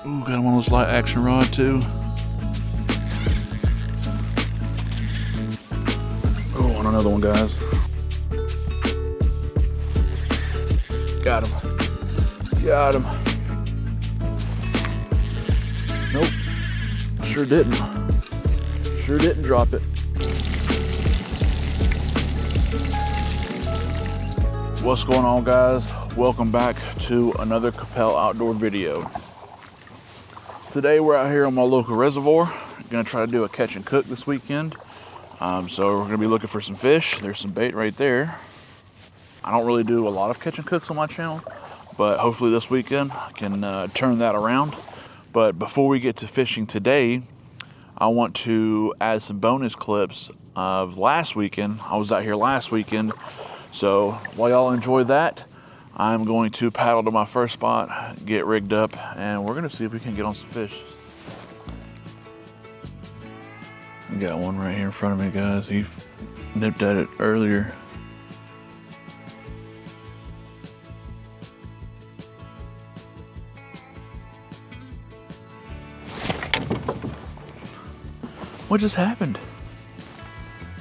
Ooh, got him on this light action rod too. Oh, on another one, guys. Got him. Got him. Nope. Sure didn't. Sure didn't drop it. What's going on, guys? Welcome back to another Kappelle Outdoor video. Today we're out here on my local reservoir. Gonna try to do a catch and cook this weekend. So we're gonna be looking for some fish. There's some bait right there. I don't really do a lot of catch and cooks on my channel, but hopefully this weekend I can turn that around. But before we get to fishing today, I want to add some bonus clips of last weekend. I was out here last weekend. So while y'all enjoy that, I'm going to paddle to my first spot, get rigged up, and we're gonna see if we can get on some fish. I got one right here in front of me, guys. He nipped at it earlier. What just happened?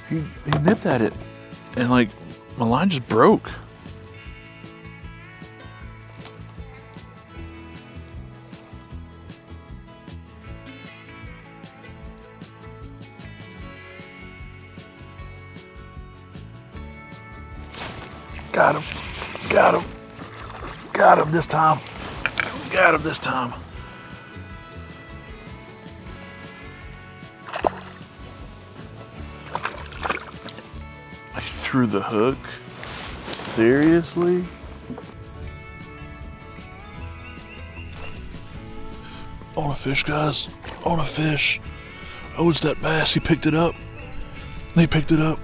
He nipped at it, and like my line just broke. Got him. Got him. Got him this time. Got him this time. I threw the hook. Seriously? On a fish, guys. On a fish. Oh, it's that bass. He picked it up. He picked it up.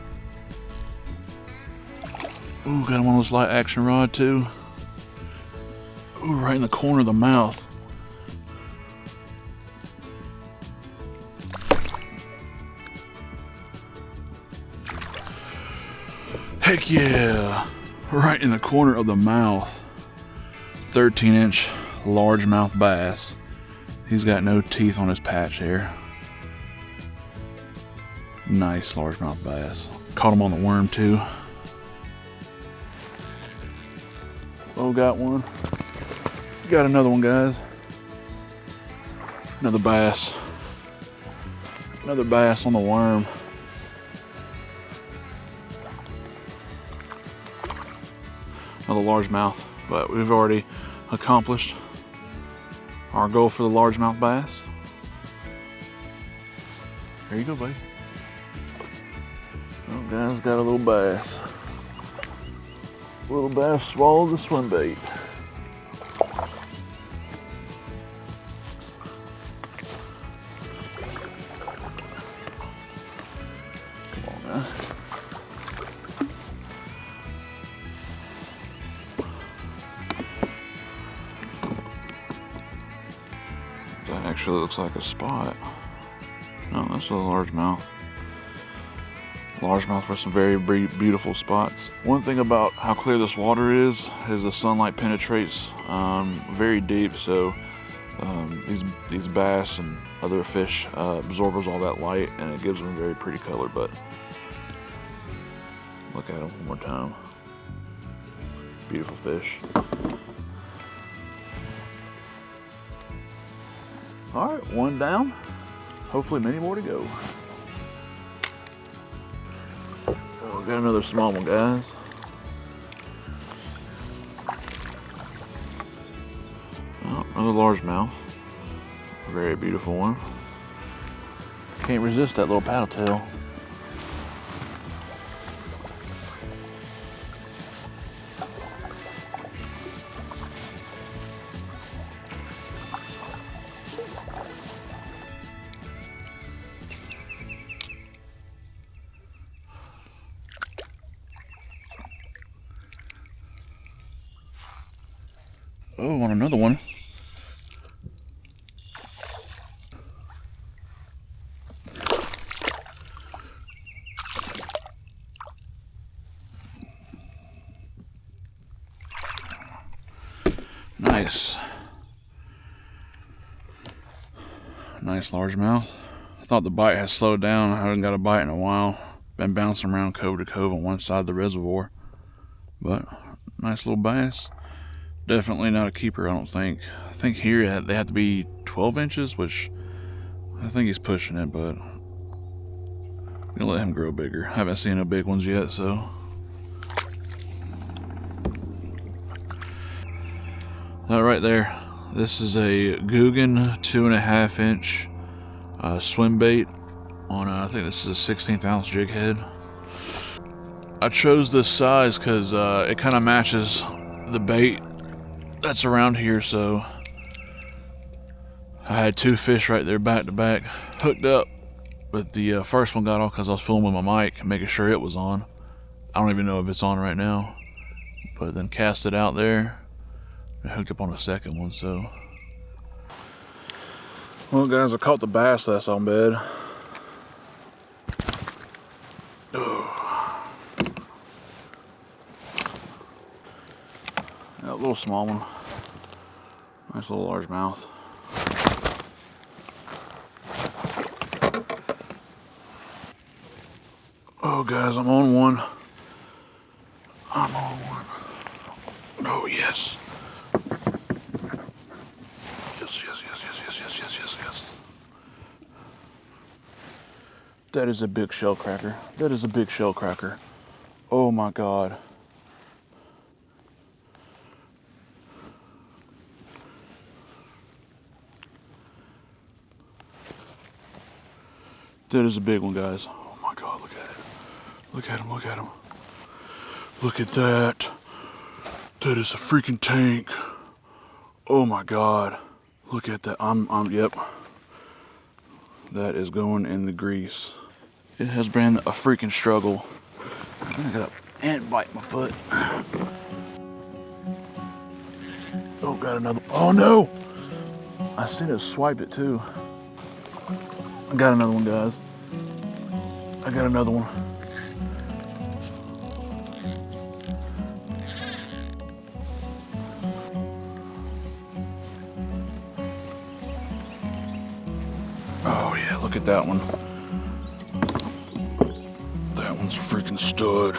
Ooh, got him on this light action rod too. Ooh, right in the corner of the mouth. Heck yeah! Right in the corner of the mouth. 13-inch largemouth bass. He's got no teeth on his patch here. Nice largemouth bass. Caught him on the worm too. Oh, got one. Got another one, guys. Another bass. Another bass on the worm. Another largemouth, but we've already accomplished our goal for the largemouth bass. There you go, buddy. Oh, guys, got a little bass. Little bass swallowed the swim bait. Come on, guys. That actually looks like a spot. No, that's a largemouth. Largemouth with some very beautiful spots. One thing about how clear this water is the sunlight penetrates very deep, so these bass and other fish absorbs all that light, and it gives them a very pretty color. But look at them one more time. Beautiful fish. All right, one down. Hopefully many more to go. Oh, got another small one, guys. Oh, another largemouth. Very beautiful one. Can't resist that little paddle tail. Oh, on another one. Nice. Nice largemouth. I thought the bite had slowed down. I haven't got a bite in a while. Been bouncing around cove to cove on one side of the reservoir. But nice little bass. Definitely not a keeper, I don't think. I think here they have to be 12 inches, which I think he's pushing it, but I'm gonna let him grow bigger. I haven't seen no big ones yet, so. That right there, this is a Guggen 2.5 inch swim bait on, I think this is a 16th ounce jig head. I chose this size because it kind of matches the bait that's around here, so I had 2 fish right there back to back hooked up, but the first one got off because I was filming with my mic, making sure it was on. I don't even know if it's on right now, but then cast it out there and hooked up on a second one. So, well guys, I caught the bass that's on bed. That little small one, nice little largemouth. Oh guys, I'm on one. I'm on one. Oh yes. Yes. That is a big shellcracker. That is a big shellcracker. Oh my God. That is a big one, guys. Oh my God, look at it. Look at him, look at him. Look at that. That is a freaking tank. Oh my God. Look at that. Yep. That is going in the grease. It has been a freaking struggle. I got an ant bite my foot. Oh, got another. Oh no! I seen it swipe it too. I got another one, guys. I got another one. Oh yeah, look at that one. That one's a freaking stud.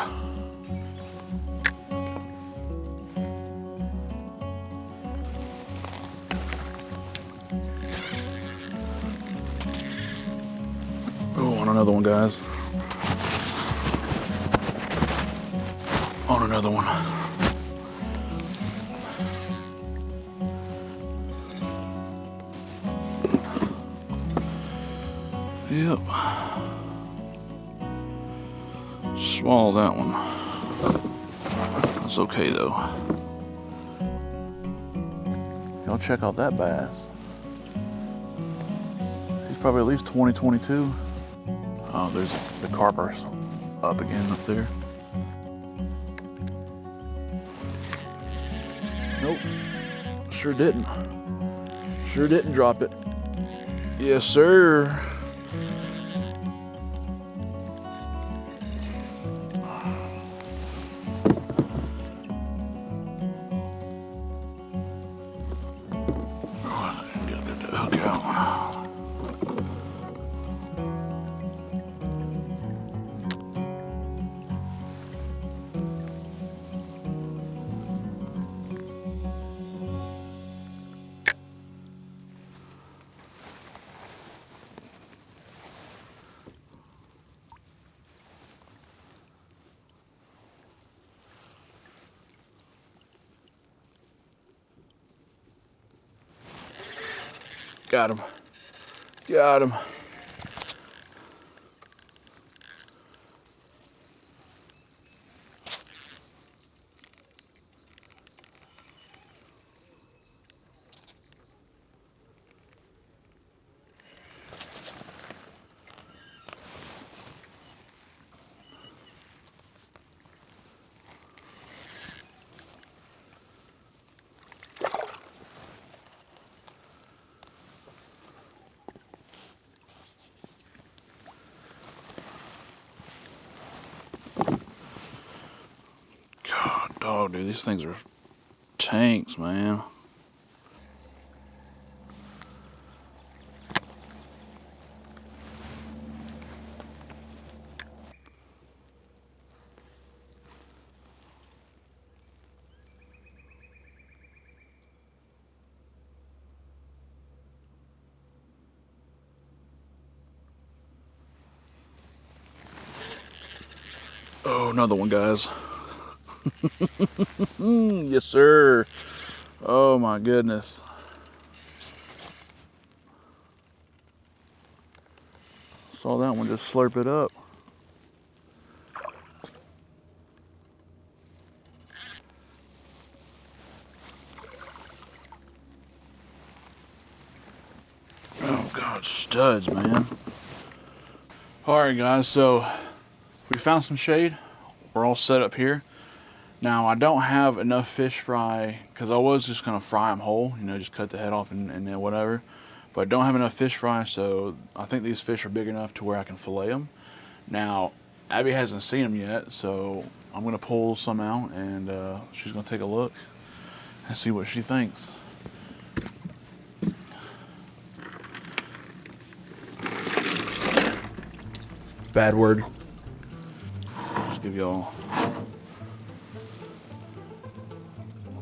Oh, on another one, guys. On another one. Yep. Swallow that one. That's okay though. Y'all check out that bass. He's probably at least 20, 22. Oh, there's the carpers up again up there. Nope. Sure didn't. Sure didn't drop it. Yes, sir. Hook out. Got him. Got him. Oh, dude, these things are tanks, man. Oh, another one, guys. Yes, sir. Oh my goodness. Saw that one just slurp it up. Oh God, studs, man. All right, guys, so we found some shade. We're all set up here. Now, I don't have enough fish fry, because I was just gonna fry them whole, you know, just cut the head off and then whatever. But I don't have enough fish fry, so I think these fish are big enough to where I can fillet them. Now, Abby hasn't seen them yet, so I'm gonna pull some out and she's gonna take a look and see what she thinks. Bad word. Just give y'all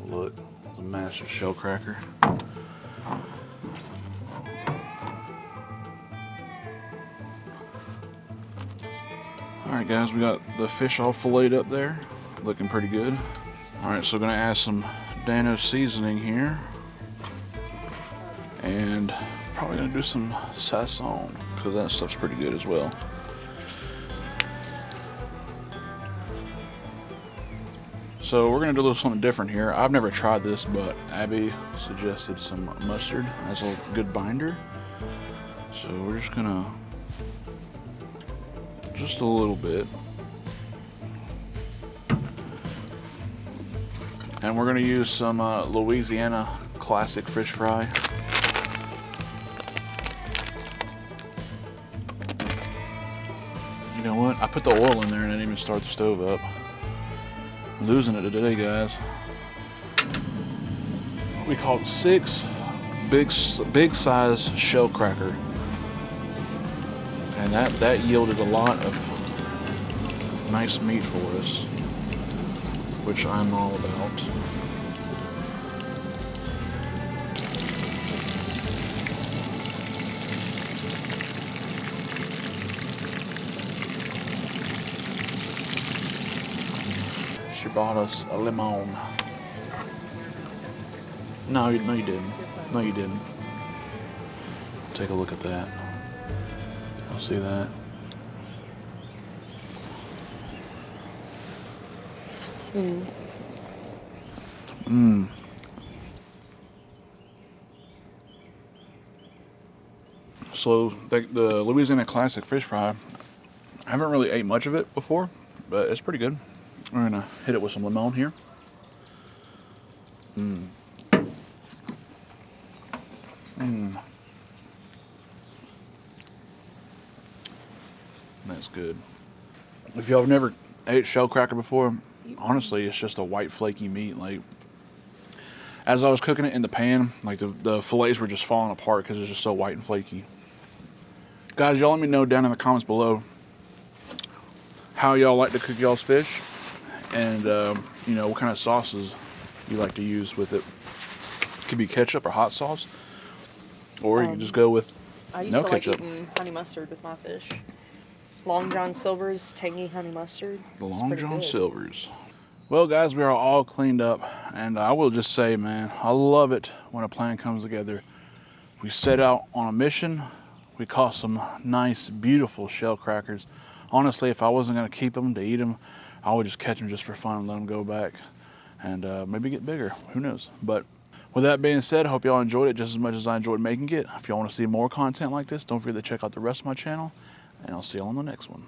a look. It's a massive shellcracker. Alright guys, we got the fish all filleted up there. Looking pretty good. Alright, so gonna add some Dano seasoning here. And probably gonna do some sazon, because that stuff's pretty good as well. So we're gonna do a little something different here. I've never tried this, but Abby suggested some mustard as a good binder. So we're just gonna, just a little bit. And we're gonna use some Louisiana classic fish fry. You know what? I put the oil in there and I didn't even start the stove up. I'm losing it today, guys. We caught 6 big size shellcracker. And that yielded a lot of nice meat for us, which I'm all about. She bought us a lemon. No, you didn't. No, you didn't. Take a look at that. I'll see that. So the Louisiana classic fish fry, I haven't really ate much of it before, but it's pretty good. We're gonna hit it with some lemon here. That's good. If y'all have never ate shellcracker before, honestly, it's just a white flaky meat. Like, as I was cooking it in the pan, like the fillets were just falling apart because it's just so white and flaky. Guys, y'all let me know down in the comments below how y'all like to cook y'all's fish, and you know, what kind of sauces you like to use with it. It could be ketchup or hot sauce, or you can just go with no ketchup. I used to like eating honey mustard with my fish. Long John Silver's tangy honey mustard. The Long John Silver's. Well, guys, we are all cleaned up, and I will just say, man, I love it when a plan comes together. We set out on a mission. We caught some nice, beautiful shellcrackers. Honestly, if I wasn't gonna keep them to eat them, I would just catch them just for fun and let them go back and maybe get bigger. Who knows? But with that being said, I hope y'all enjoyed it just as much as I enjoyed making it. If y'all want to see more content like this, don't forget to check out the rest of my channel, and I'll see y'all on the next one.